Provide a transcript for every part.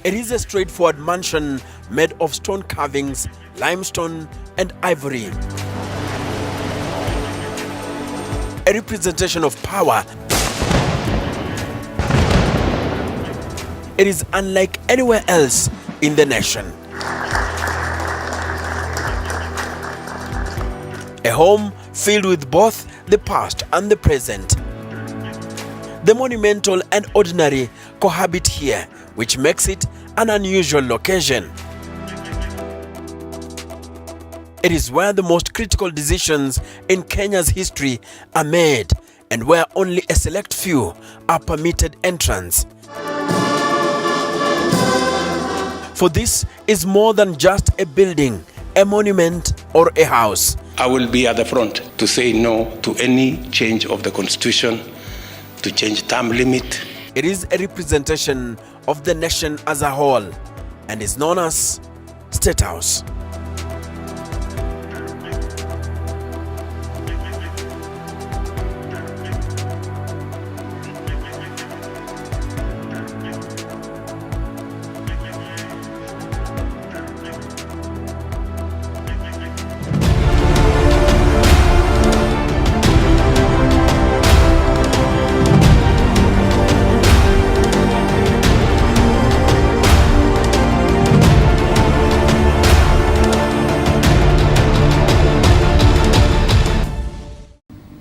It is a straightforward mansion made of stone carvings, limestone and ivory. A representation of power. It is unlike anywhere else in the nation. A home filled with both the past and the present. The monumental and ordinary cohabit here, which makes it an unusual location. It is where the most critical decisions in Kenya's history are made and where only a select few are permitted entrance. For this is more than just a building, a monument or a house. I will be at the front to say no to any change of the constitution, to change term limit. It is a representation of the nation as a whole and is known as Statehouse.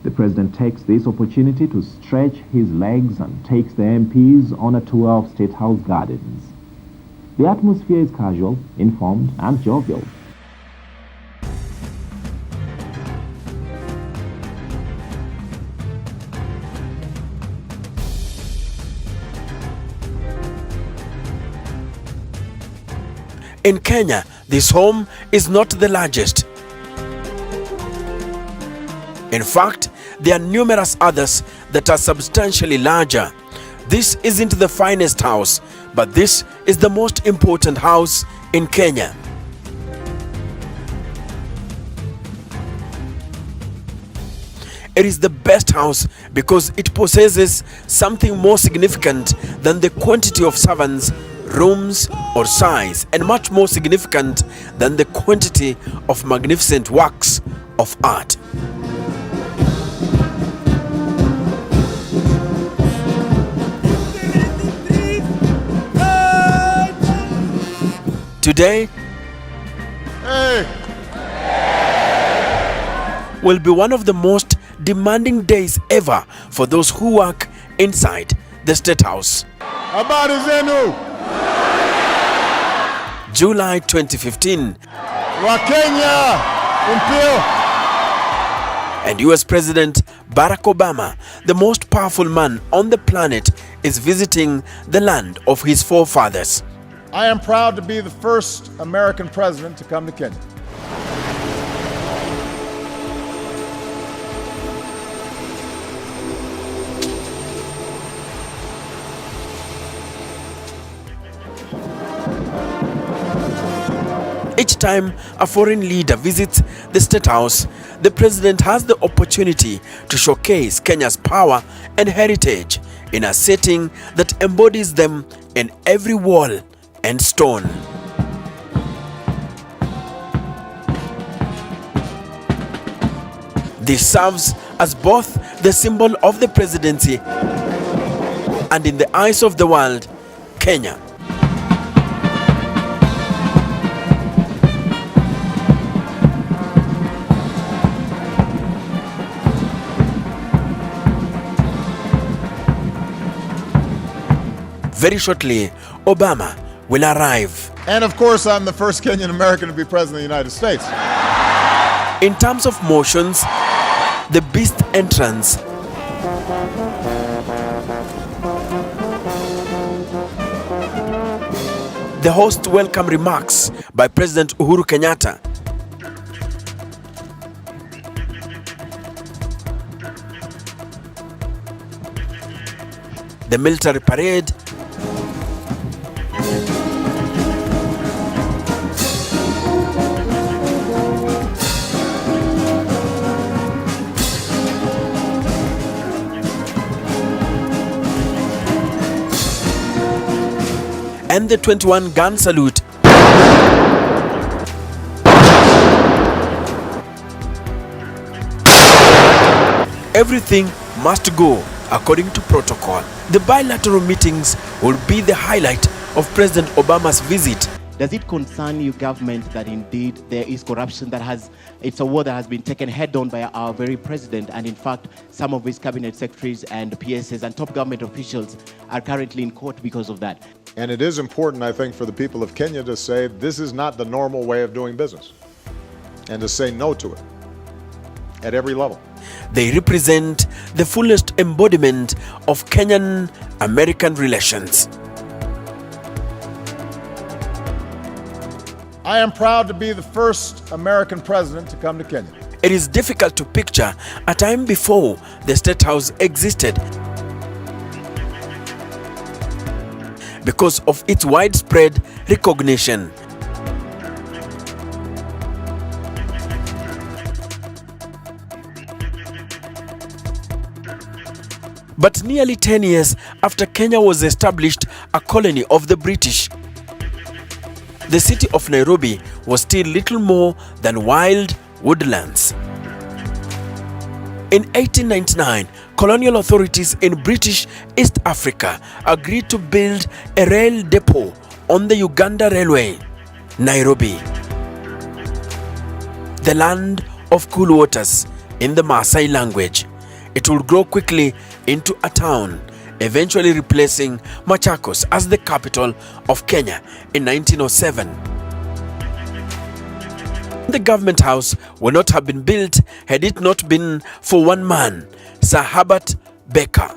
The President takes this opportunity to stretch his legs and takes the MPs on a tour of Statehouse Gardens. The atmosphere is casual, informed and jovial. In Kenya, this home is not the largest. In fact, there are numerous others that are substantially larger. This isn't the finest house, but this is the most important house in Kenya. It is the best house because it possesses something more significant than the quantity of servants, rooms or size, and much more significant than the quantity of magnificent works of art. Today will be one of the most demanding days ever for those who work inside the State House. Habari zenu July 2015. wa Kenya mpio. And US President Barack Obama, the most powerful man on the planet, is visiting the land of his forefathers. I am proud to be the first American president to come to Kenya. Each time a foreign leader visits the State House, the president has the opportunity to showcase Kenya's power and heritage in a setting that embodies them in every wall and stone. This serves as both the symbol of the presidency and, in the eyes of the world, Kenya. Very shortly, Obama will arrive. And of course, I'm the first Kenyan American to be president of the United States. In terms of motions, the beast entrance, the host welcome remarks by President Uhuru Kenyatta, the military parade, Then the 21-gun salute. Everything must go according to protocol. The bilateral meetings will be the highlight of President Obama's visit. Does it concern your government that indeed there is corruption it's a war that has been taken head on by our very president, and in fact some of his cabinet secretaries and PSs and top government officials are currently in court because of that? And it is important, I think, for the people of Kenya to say this is not the normal way of doing business, and to say no to it at every level. They represent the fullest embodiment of Kenyan-American relations. I am proud to be the first American president to come to Kenya. It is difficult to picture a time before the Statehouse existed because of its widespread recognition. But nearly 10 years after Kenya was established a colony of the British, the city of Nairobi was still little more than wild woodlands. In 1899, colonial authorities in British East Africa agreed to build a rail depot on the Uganda Railway, Nairobi, the land of cool waters in the Maasai language. It would grow quickly into a town, eventually replacing Machakos as the capital of Kenya in 1907. The government house would not have been built had it not been for one man, Sir Herbert Baker.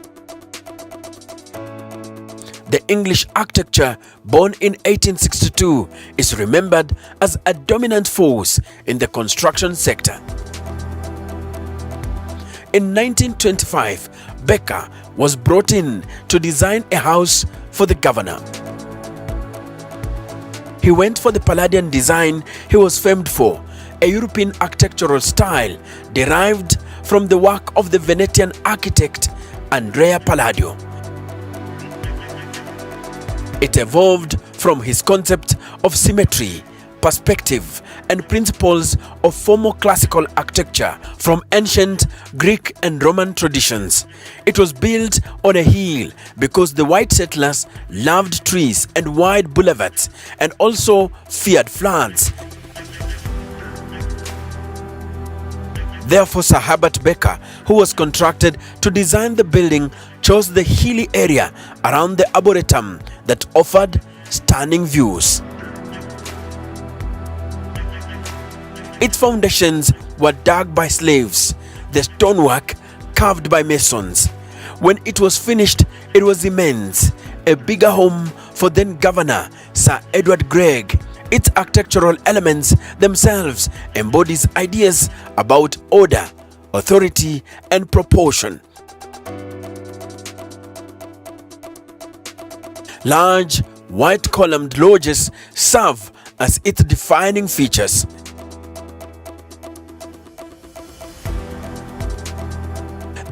The English architecture, born in 1862, is remembered as a dominant force in the construction sector. In 1925, Baker was brought in to design a house for the governor. He went for the Palladian design he was famed for, a European architectural style derived from the work of the Venetian architect Andrea Palladio. It evolved from his concept of symmetry, perspective, and principles of formal classical architecture from ancient Greek and Roman traditions. It was built on a hill because the white settlers loved trees and wide boulevards and also feared floods. Therefore, Sir Herbert Baker, who was contracted to design the building, chose the hilly area around the Arboretum that offered stunning views. Its foundations were dug by slaves, the stonework carved by masons. When it was finished, it was immense, a bigger home for then Governor Sir Edward Gregg. Its architectural elements themselves embodies ideas about order, authority, and proportion. Large, white-columned lodges serve as its defining features.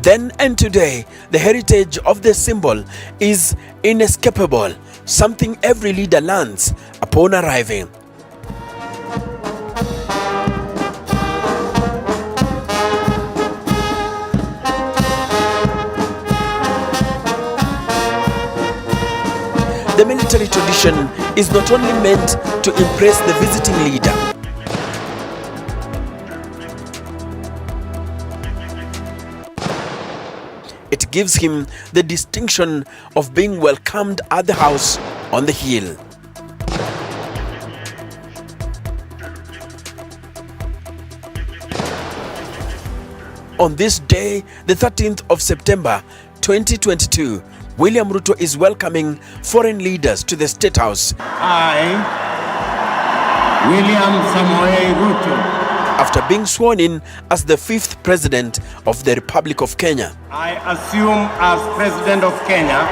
Then and today, the heritage of the symbol is inescapable, something every leader learns upon arriving. The military tradition is not only meant to impress the visiting leader, it gives him the distinction of being welcomed at the house on the hill. On this day, the 13th of September 2022, William Ruto is welcoming foreign leaders to the Statehouse. I, William Samoei Ruto, after being sworn in as the 5th President of the Republic of Kenya. I assume as President of Kenya.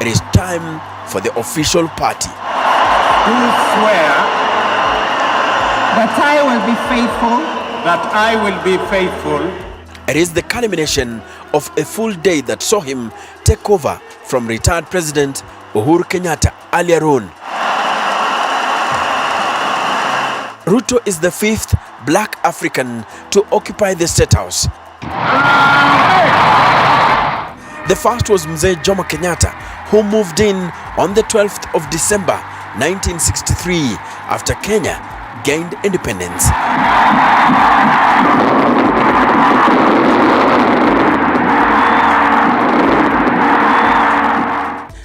It is time for the official party. Do swear that I will be faithful. That I will be faithful. It is the culmination of a full day that saw him take over from retired President Uhuru Kenyatta earlier on. Ruto is the 5th black African to occupy the State House. The first was Mzee Jomo Kenyatta, who moved in on the 12th of December 1963 after Kenya gained independence.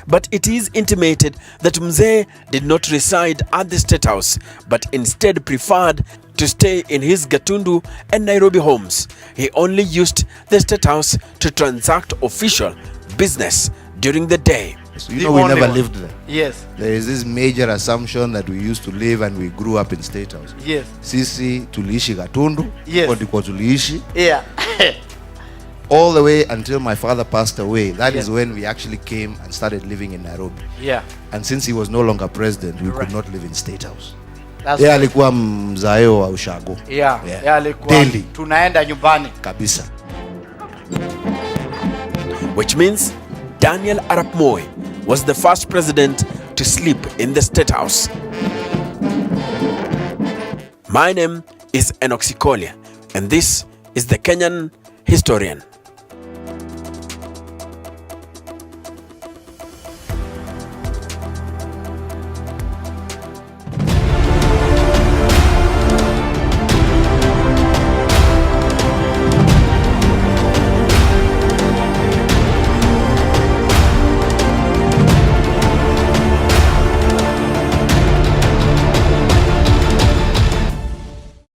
But it is intimated that Mzee did not reside at the State House, but instead preferred to stay in his Gatundu and Nairobi homes. He only used the State House to transact official business during the day. So we never lived there. Yes. There is this major assumption that we used to live and we grew up in State House. Yes. Sisi tuliishi Gatundu. Yes. Ndiko tuliishi. Yeah. All the way until my father passed away. That Yes. is when we actually came and started living in Nairobi. Yeah. And since he was no longer president, we Right. could not live in State House. That's Yeye alikuwa mzaeo wa ushago. Yeah. Yeah. Yeah, alikuwa Daily. tunaenda nyumbani. Kabisa. Which means Daniel Arap Moi was the first president to sleep in the State House. My name is Enoch Sikolia, and this is the Kenyan Historian.